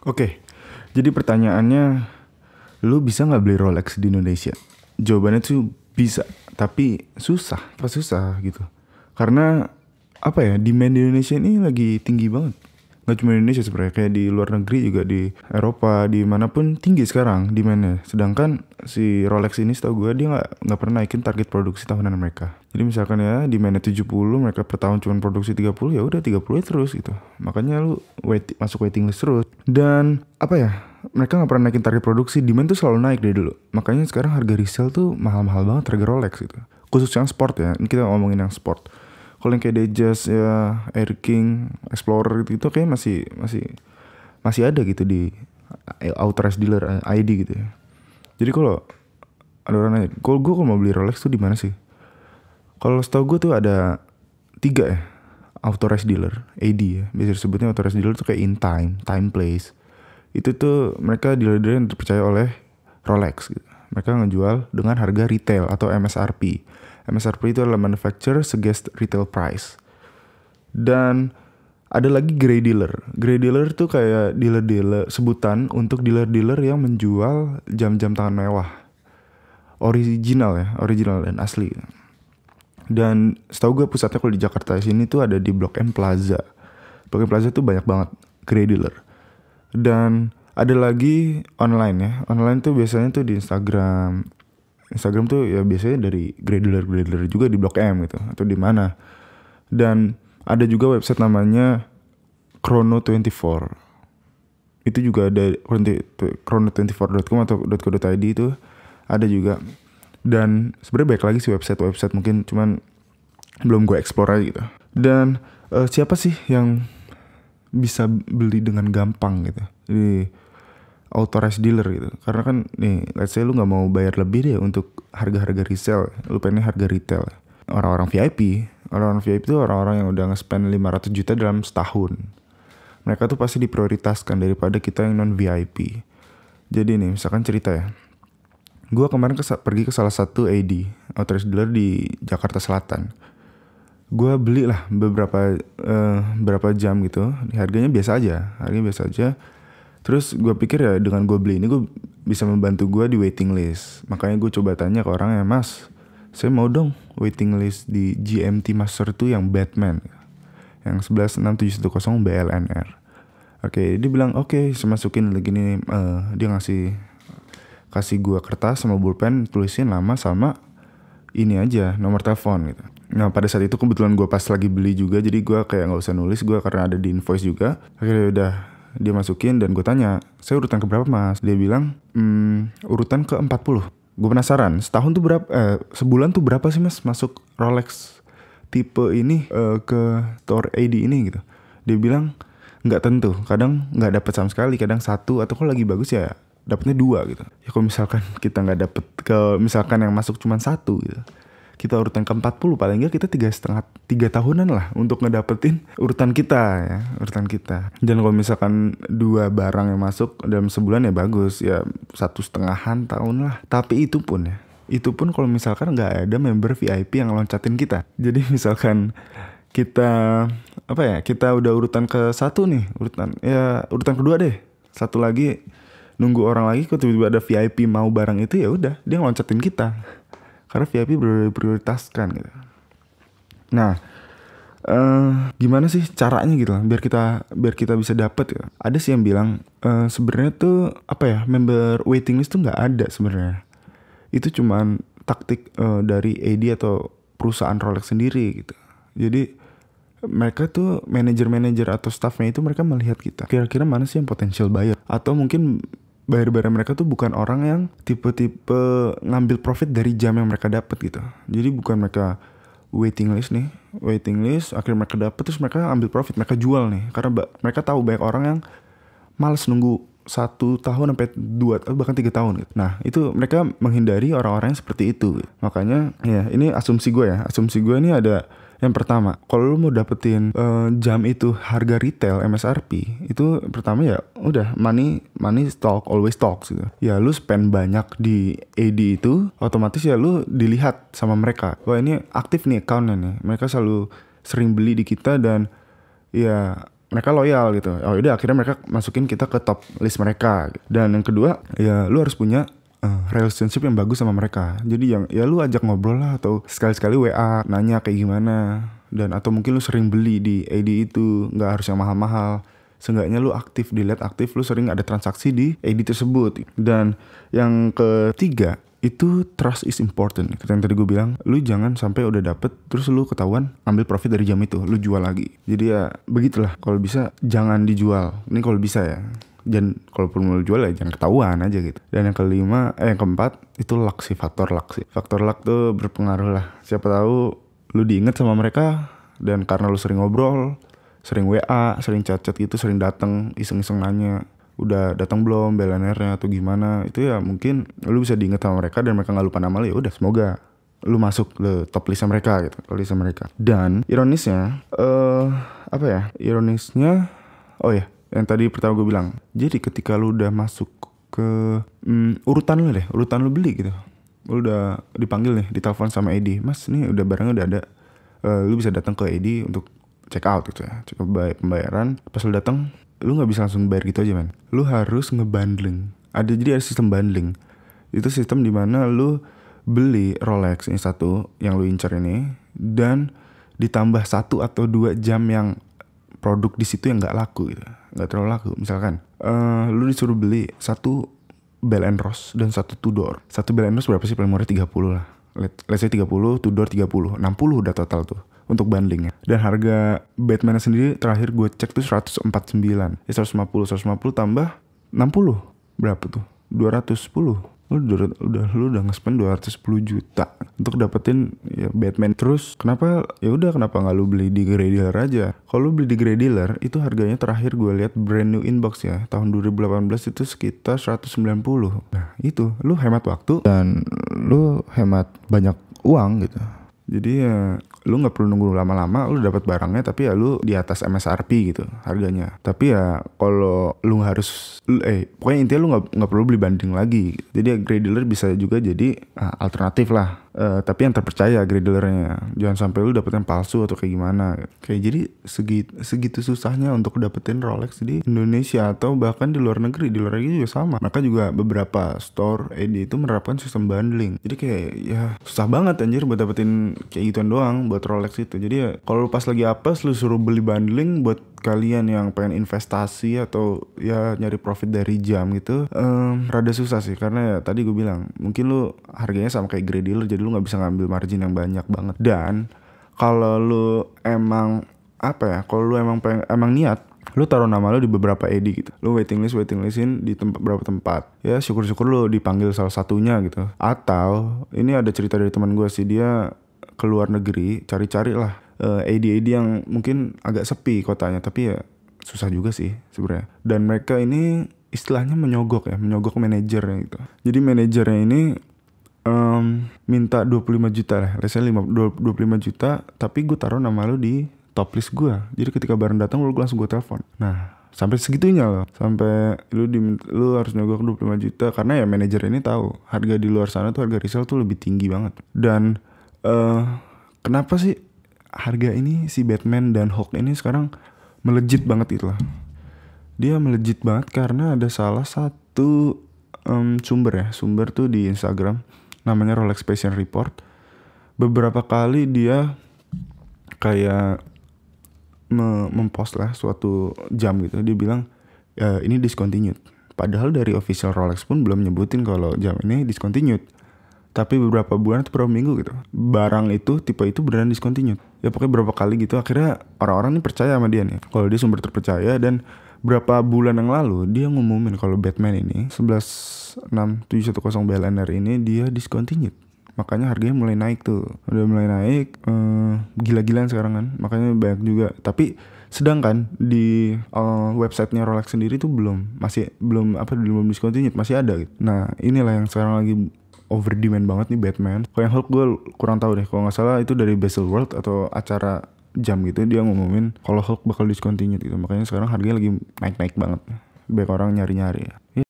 Oke, jadi pertanyaannya, lu bisa nggak beli Rolex di Indonesia? Jawabannya tuh bisa, tapi susah, pas susah gitu. Karena apa ya, demand di Indonesia ini lagi tinggi banget. Gak cuma di Indonesia sebenarnya, kayak di luar negeri juga, di Eropa, di manapun tinggi sekarang demandnya. Sedangkan si Rolex ini setahu gue dia nggak pernah naikin target produksi tahunan mereka. Jadi misalkan ya demandnya 70, mereka per tahun cuma produksi 30, ya udah 30 terus gitu. Makanya lu masuk waiting list terus. Dan apa ya, mereka nggak pernah naikin target produksi, demand tuh selalu naik dari dulu. Makanya sekarang harga resale tuh mahal-mahal banget harga Rolex gitu. Khusus yang sport ya, ini kita ngomongin yang sport. Kalau yang kayak Datejust ya, Air King, Explorer gitu kayak masih ada gitu di authorized dealer ID gitu ya. Jadi kalau ada orang nanya, kalau mau beli Rolex tuh di mana sih? Kalau setahu gue tuh ada 3 ya, authorized dealer, AD ya. Biasa disebutnya authorized dealer tuh kayak In Time, Time Place. Itu tuh mereka dealer-dealer yang dipercaya oleh Rolex gitu. Mereka ngejual dengan harga retail atau MSRP. MSRP itu adalah manufacturer suggest retail price. Dan ada lagi grey dealer. Grey dealer tuh kayak dealer-dealer sebutan untuk dealer-dealer yang menjual jam-jam tangan mewah. Original dan asli. Dan setahu gue pusatnya kalau di Jakarta sini tuh ada di Blok M Plaza. Blok M Plaza tuh banyak banget grey dealer. Dan ada lagi online ya. Online tuh biasanya tuh di Instagram. Instagram tuh ya biasanya dari grey dealer juga di Blok M gitu atau di mana. Dan ada juga website namanya Chrono24. Itu juga ada chrono24.com atau .co.id itu ada juga. Dan sebenarnya banyak lagi sih website mungkin cuman belum gue explore aja gitu. Dan siapa sih yang bisa beli dengan gampang gitu di authorized dealer gitu? Karena kan nih, let's say lu nggak mau bayar lebih deh untuk harga-harga resale, lu pengennya harga retail. Orang-orang VIP itu orang-orang yang udah nge-spend 500 juta dalam setahun. Mereka tuh pasti diprioritaskan daripada kita yang non VIP. Jadi nih, misalkan cerita ya, gue kemarin pergi ke salah satu AD, authorized dealer di Jakarta Selatan. Gue beli lah beberapa jam gitu, harganya biasa aja. Terus gue pikir ya dengan gue beli ini gue bisa membantu gue di waiting list. Makanya gue coba tanya ke orang, Mas, saya mau dong waiting list di GMT Master 2 yang Batman, yang 116710 BLNR. Oke, dia bilang oke, saya masukin lagi nih. Dia kasih gue kertas sama pulpen, tulisin nama sama ini aja, nomor telepon gitu. Nah pada saat itu kebetulan gue pas lagi beli juga, jadi gue kayak gak usah nulis, gue karena ada di invoice juga. Akhirnya udah dia masukin dan gue tanya, saya urutan keberapa Mas? Dia bilang urutan ke 40. Gue penasaran, sebulan tuh berapa sih Mas masuk Rolex tipe ini ke store AD ini gitu. Dia bilang nggak tentu, kadang nggak dapet sama sekali, kadang 1, atau kalau lagi bagus ya dapetnya 2 gitu. Ya kalau misalkan kita nggak dapet misalkan yang masuk cuma 1 gitu, kita urutan ke 40, paling nggak kita 3 tahunan lah untuk ngedapetin urutan kita. Dan kalau misalkan 2 barang yang masuk dalam sebulan ya bagus, ya 1,5 tahun lah. Tapi itu pun kalau misalkan nggak ada member VIP yang loncatin kita. Jadi misalkan kita kita udah urutan ke 1 nih, urutan kedua deh, 1 lagi nunggu orang lagi, kok tiba-tiba ada VIP mau barang itu, ya udah dia ngeloncatin kita. Karena VIP prioritaskan gitu. Nah, gimana sih caranya gitu lah, biar kita bisa dapet ya. Ada sih yang bilang sebenarnya tuh member waiting list tuh nggak ada sebenarnya. Itu cuman taktik dari AD atau perusahaan Rolex sendiri gitu. Jadi mereka tuh manajer atau staffnya itu mereka melihat kita, kira-kira mana sih yang potensial buyer, atau mungkin buyer mereka tuh bukan orang yang tipe-tipe ngambil profit dari jam yang mereka dapat gitu. Jadi bukan mereka waiting list akhirnya mereka dapat terus mereka ambil profit, mereka jual nih, karena mereka tahu banyak orang yang males nunggu 1 tahun sampai 2 atau bahkan 3 tahun gitu. Nah itu mereka menghindari orang-orang yang seperti itu gitu. Makanya ya ini asumsi gue ini ada. Yang pertama, kalau lu mau dapetin jam itu harga retail MSRP, itu pertama ya udah money talk, always talks gitu. Ya lu spend banyak di AD itu, otomatis ya lu dilihat sama mereka. Wah ini aktif nih accountnya nih, mereka selalu sering beli di kita, dan ya mereka loyal gitu. Oh udah akhirnya mereka masukin kita ke top list mereka. Dan yang kedua ya lu harus punya relationship yang bagus sama mereka. Jadi yang ya lu ajak ngobrol lah, atau sekali-sekali WA nanya kayak gimana. Dan atau mungkin lu sering beli di AD itu, nggak harus yang mahal-mahal. Seenggaknya lu aktif, dilihat aktif, lu sering ada transaksi di AD tersebut. Dan yang ketiga itu trust is important. Itu yang tadi gue bilang, lu jangan sampai udah dapet terus lu ketahuan ambil profit dari jam itu, lu jual lagi. Jadi ya begitulah, kalau bisa jangan dijual. Ini kalau bisa ya. Dan kalaupun mau jual ya jangan ketahuan aja gitu. Dan yang yang keempat itu luck sih, faktor luck sih. Faktor luck tuh berpengaruh lah. Siapa tahu lu diinget sama mereka, dan karena lu sering ngobrol, sering WA, sering chat-chat gitu, sering datang iseng-iseng nanya udah datang belum BLNR-nya atau gimana, itu ya mungkin lu bisa diinget sama mereka dan mereka nggak lupa nama lu. Ya udah, semoga lu masuk ke top listnya mereka gitu, top listnya mereka. Dan ironisnya oh ya, yang tadi pertama gue bilang, jadi ketika lu udah masuk ke urutan lu beli gitu, lu udah dipanggil nih, ditelepon sama AD, mas nih udah barangnya udah ada, lu bisa datang ke AD untuk check out gitu ya, check out pembayaran. Pas lu datang, lu nggak bisa langsung bayar gitu aja men, lu harus ngebundling. Jadi ada sistem bundling. Itu sistem dimana lu beli Rolex ini satu yang lu incer ini, dan ditambah 1 atau 2 jam yang produk di situ yang nggak laku gitu, nggak terlalu laku. Misalkan lu disuruh beli 1 Bell & Ross dan 1 Tudor. 1 Bell & Ross berapa sih, paling murah 30 lah, let's say 30, Tudor 30, 60 udah total tuh untuk bandingnya. Dan harga Batman sendiri terakhir gue cek tuh 149. Ya 150 tambah 60 berapa tuh? 210. Lu udah nge-spend 210 juta untuk dapetin ya Batman. Terus kenapa nggak lu beli di Grey Dealer aja? Kalau lu beli di Grey Dealer itu harganya terakhir gue lihat brand new inbox ya, tahun 2018 itu sekitar 190. Nah itu lu hemat waktu dan lu hemat banyak uang gitu. Jadi ya lu nggak perlu nunggu lama-lama, lu dapat barangnya tapi ya lu di atas MSRP gitu harganya. Tapi ya kalau lu harus pokoknya intinya lu nggak perlu beli banding lagi. Jadi ya Grey Dealer bisa juga jadi alternatif lah. Tapi yang terpercaya Grey Dealernya. Jangan sampai lu dapet yang palsu atau kayak gimana. Kayak jadi segitu susahnya untuk dapetin Rolex di Indonesia atau bahkan di luar negeri. Di luar negeri juga sama. Maka juga beberapa store AD itu menerapkan sistem bundling. Jadi kayak ya susah banget anjir buat dapetin kayak gituan doang buat Rolex itu. Jadi ya kalau lu pas lagi apes lu suruh beli bundling buat kalian yang pengen investasi atau ya nyari profit dari jam gitu, rada susah sih. Karena ya tadi gue bilang mungkin lu harganya sama kayak Grey Dealer, jadi lu nggak bisa ngambil margin yang banyak banget. Dan kalau lu emang emang niat, lu taruh nama lu di beberapa AD gitu, lu waiting listin di beberapa tempat. Ya syukur-syukur lu dipanggil salah satunya gitu. Atau ini ada cerita dari teman gue sih, dia keluar negeri cari-cari lah AD yang mungkin agak sepi kotanya, tapi ya susah juga sih sebenarnya. Dan mereka ini istilahnya menyogok manajernya gitu. Jadi manajernya ini minta 25 juta lah, lesnya 25 juta, tapi gue taruh nama lu di top list gue. Jadi ketika barang datang lu langsung gue telepon. Nah sampai segitunya loh, sampai lu harus nyogok 25 juta karena ya manajer ini tahu harga di luar sana tuh, harga resale tuh lebih tinggi banget. Dan kenapa sih harga ini si Batman dan Hulk ini sekarang melejit banget gitu lah. Dia melejit banget karena ada salah satu sumber tuh di Instagram namanya Rolex Passion Report. Beberapa kali dia kayak mempost lah suatu jam gitu, dia bilang ini discontinued. Padahal dari official Rolex pun belum nyebutin kalau jam ini discontinued. Tapi beberapa bulan atau beberapa minggu gitu, barang itu tipe itu beneran discontinued. Ya pokoknya berapa kali gitu, akhirnya orang-orang ini percaya sama dia nih, kalau dia sumber terpercaya. Dan berapa bulan yang lalu dia ngumumin kalau Batman ini 116.710 BLNR ini dia discontinued. Makanya harganya mulai naik tuh, udah mulai naik gila-gilaan sekarang kan, makanya banyak juga. Tapi sedangkan di websitenya Rolex sendiri tuh belum discontinued, masih ada gitu. Nah inilah yang sekarang lagi over demand banget nih Batman. Kalau yang Hulk gue kurang tahu deh, kalau nggak salah itu dari Baselworld atau acara jam gitu, dia ngumumin kalau Hulk bakal discontinued gitu. Makanya sekarang harganya lagi naik-naik banget, banyak orang nyari-nyari ya.